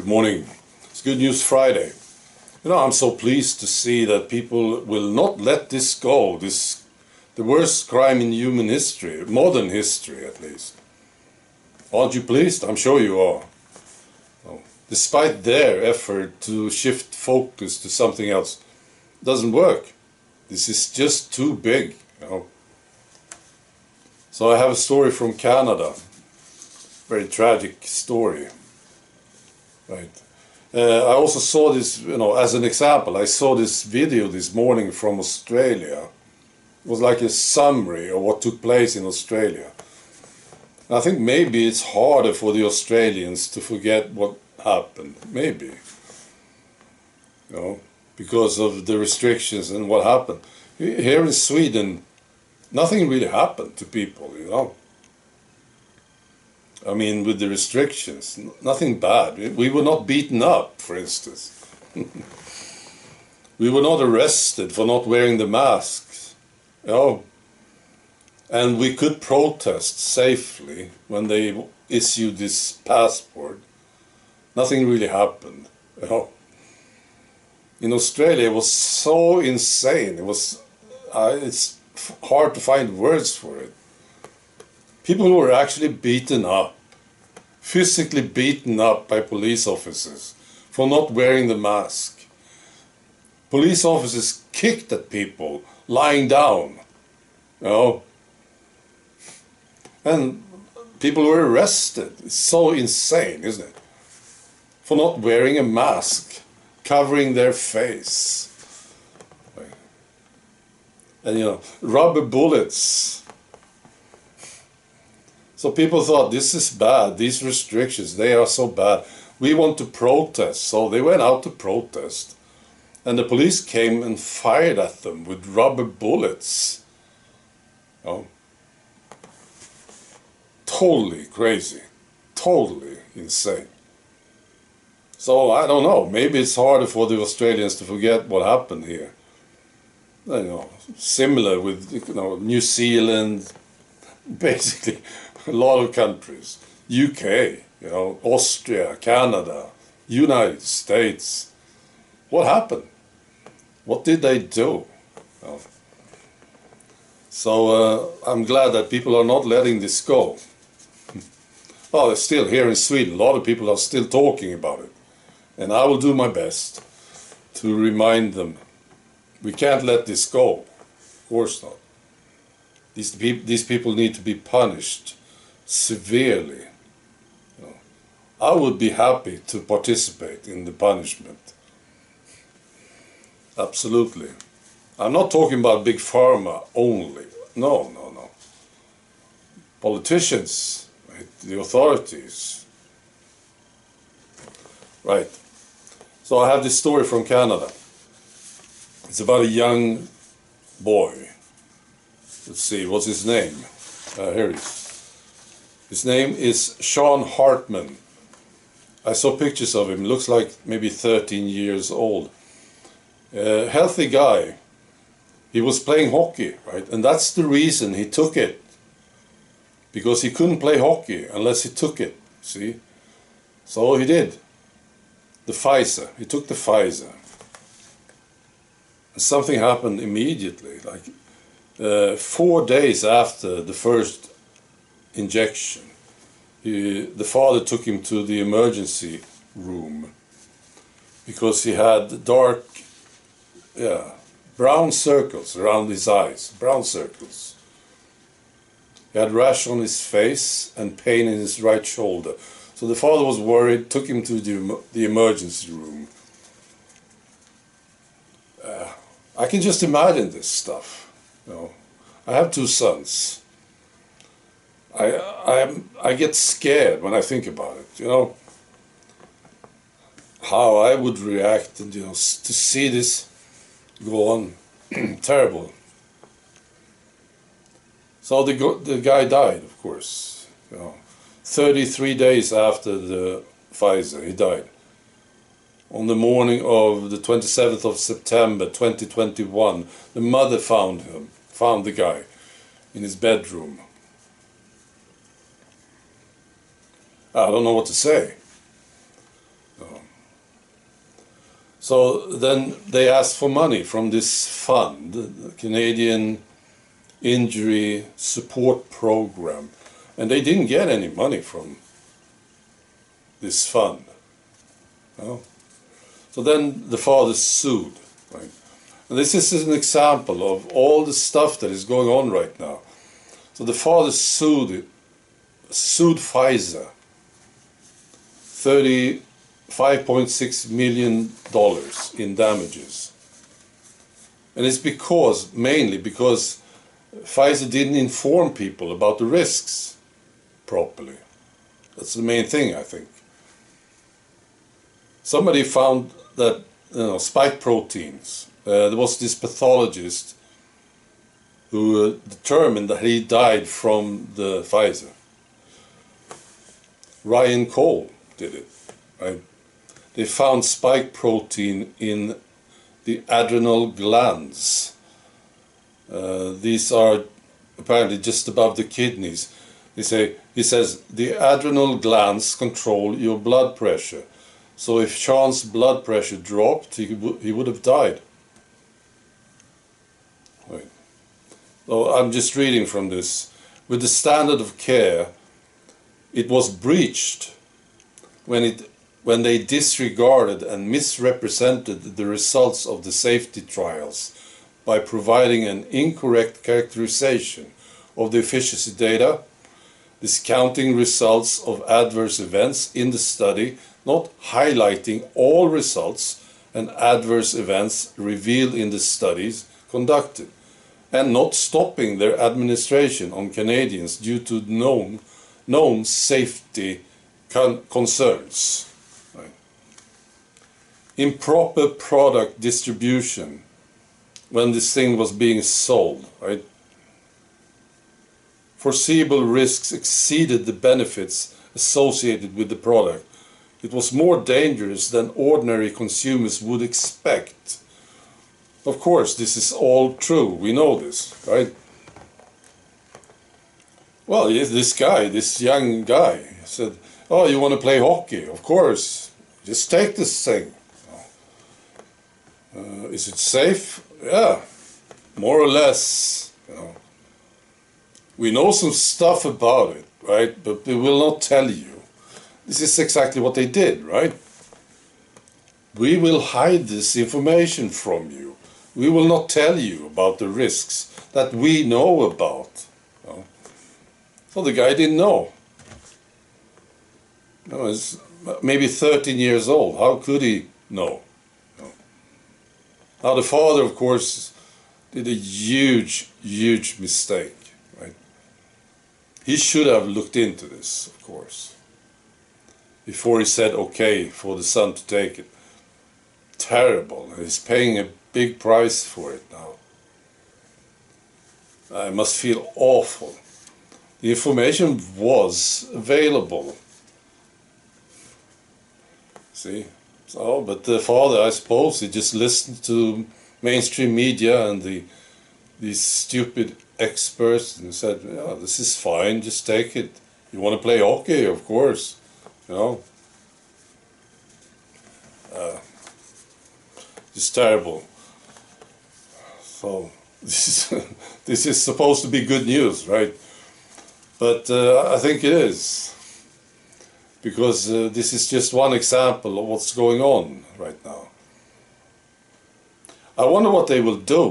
morning. It's Good News Friday. You know, I'm so pleased to see that people will not let this go. The worst crime in human history, modern history at least. Aren't you pleased? I'm sure you are. Oh. Despite their effort to shift focus to something else, it doesn't work. This is just too big, you know. So I have a story from Canada. Very tragic story. Right. I also saw this, you know, as an example, I saw this video this morning from Australia. It was like a summary of what took place in Australia. And I think maybe it's harder for the Australians to forget what happened. Maybe. You know, because of the restrictions and what happened. Here in Sweden, nothing really happened to people, you know. I mean, with the restrictions, nothing bad. We were not beaten up, for instance. We were not arrested for not wearing the masks, you know. And we could protest safely when they issued this passport. Nothing really happened, you know. In Australia, it was so insane. It was, it's hard to find words for it. People were actually beaten up, physically beaten up by police officers for not wearing the mask. Police officers kicked at people lying down, you know. And people were arrested. It's so insane, isn't it? For not wearing a mask, covering their face. And, you know, rubber bullets. So people thought, this is bad, these restrictions, they are so bad. We want to protest. So they went out to protest. And the police came and fired at them with rubber bullets. Oh. Totally crazy. Totally insane. So I don't know, maybe it's harder for the Australians to forget what happened here. You know, similar with, you know, New Zealand, basically a lot of countries, UK, you know, Austria, Canada, United States. What happened? What did they do? Well, so I'm glad that people are not letting this go. Oh, they're still here in Sweden. A lot of people are still talking about it. And I will do my best to remind them, we can't let this go. Of course not. These people need to be punished severely. You know, I would be happy to participate in the punishment. Absolutely. I'm not talking about big pharma only. No, no, no. Politicians, right? The authorities. Right. So I have this story from Canada. It's about a young boy. Let's see, what's his name? Here he is. His name is Shaman Hartman. I saw pictures of him. Looks like maybe 13 years old. Healthy guy. He was playing hockey, right? And that's the reason he took it. Because he couldn't play hockey unless he took it, see? So he did. The Pfizer. He took the Pfizer. And something happened immediately. Like 4 days after the first injection, the father took him to the emergency room because he had dark, brown circles around his eyes, brown circles. He had rash on his face and pain in his right shoulder. So the father was worried, took him to the emergency room. I can just imagine this stuff. You know, I have 2 sons. I get scared when I think about it. You know, how I would react, and you know, to see this go on, terrible. So the guy died, of course. You know, 33 days after the Pfizer, he died. On the morning of the 27th of September 2021, the mother found the guy in his bedroom. I don't know what to say. So then they asked for money from this fund, the Canadian Injury Support Program, and they didn't get any money from this fund. No? So then the father sued. Right? And this is an example of all the stuff that is going on right now. So the father sued Pfizer, $35.6 million in damages. And it's mainly because Pfizer didn't inform people about the risks properly. That's the main thing, I think. Somebody found that, spike proteins. There was this pathologist who determined that he died from the Pfizer. Ryan Cole did it. Right? They found spike protein in the adrenal glands. These are apparently just above the kidneys. He says the adrenal glands control your blood pressure. So if Sean's blood pressure dropped, he would have died. Right. So I'm just reading from this. With the standard of care, it was breached when they disregarded and misrepresented the results of the safety trials by providing an incorrect characterization of the efficacy data, discounting results of adverse events in the study, not highlighting all results and adverse events revealed in the studies conducted, and not stopping their administration on Canadians due to known safety concerns. Right. Improper product distribution when this thing was being sold. Right. Foreseeable risks exceeded the benefits associated with the product. It was more dangerous than ordinary consumers would expect. Of course, this is all true. We know this, right? Well, this young guy said, "Oh, you want to play hockey? Of course. Just take this thing. Is it safe? Yeah, more or less. We know some stuff about it, right? But we will not tell you." This is exactly what they did, right? We will hide this information from you. We will not tell you about the risks that we know about. So the guy didn't know. He's maybe 13 years old. How could he know? Now the father, of course, did a huge mistake, right? He should have looked into this, of course, before he said okay for the son to take it. Terrible. He's paying a big price for it now. I must feel awful. The information was available. See? So, but the father, I suppose, he just listened to mainstream media and these stupid experts and said, "Yeah, this is fine, just take it. You want to play hockey? Of course." It's terrible. So this is supposed to be good news, right? But I think it is, because this is just one example of what's going on right now. I wonder what they will do.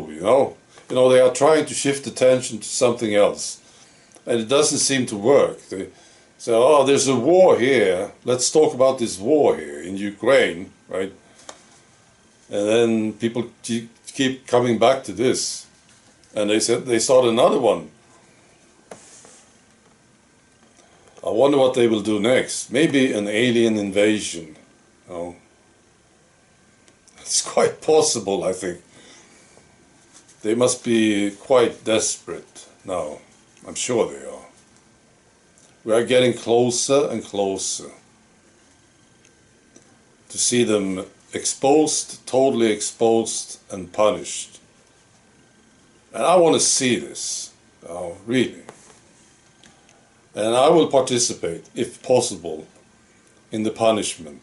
They are trying to shift attention to something else, and it doesn't seem to work. They say, "Oh, there's a war here. Let's talk about this war here in Ukraine," right? And then people keep coming back to this, and they start another one. I wonder what they will do next. Maybe an alien invasion. It's quite possible, I think. They must be quite desperate now. I'm sure they are. We are getting closer and closer to see them exposed, totally exposed and punished. And I want to see this, really. And I will participate, if possible, in the punishment.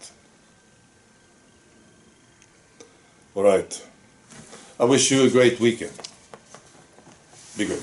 All right. I wish you a great weekend. Be good.